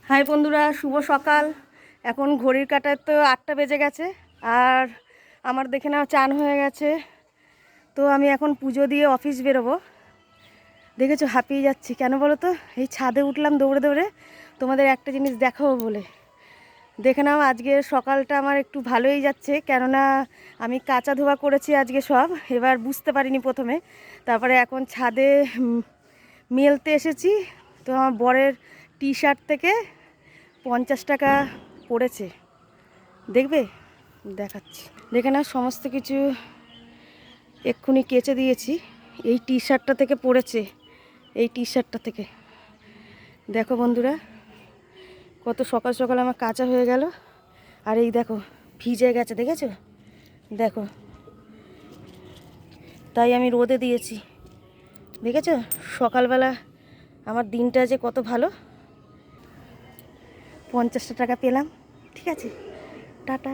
High বন্ধুরা, শুভ সকাল। এখন ঘড়ির কাঁটায় তো 8টা বেজে গেছে। আর আমার দেখে নাও চান হয়ে গেছে। তো আমি এখন পুজো দিয়ে অফিস বেরোবো। দেখেছো হাঁপিয়ে যাচ্ছি কেন বলো তো? এই ছাদে উঠলাম দৌড়ে দৌড়ে তোমাদের একটা জিনিস দেখাবো বলে। দেখে নাও আজকের সকালটা আমার একটু ভালোই যাচ্ছে, কেননা আমি কাচা ধোয়া করেছি আজকে সব। এবার বুঝতে পারিনি প্রথমে, তারপরে এখন ছাদে মেলতে এসেছি। তো আমার বরের টি শার্ট থেকে 50 টাকা পড়েছে, দেখবে দেখাচ্ছি। দেখে না সমস্ত কিছু এক্ষুনি কেচে দিয়েছি। এই টি শার্টটা থেকে পড়েছে, এই টি শার্টটা থেকে। দেখো বন্ধুরা, কত সকাল সকাল আমার কাঁচা হয়ে গেল। আর এই দেখো ভিজে গেছে, দেখেছো? দেখো, তাই আমি রোদে দিয়েছি। দেখেছো সকালবেলা আমার দিনটা যে কত ভালো। 50 টাকা পেলাম, ঠিক আছে, টাটা।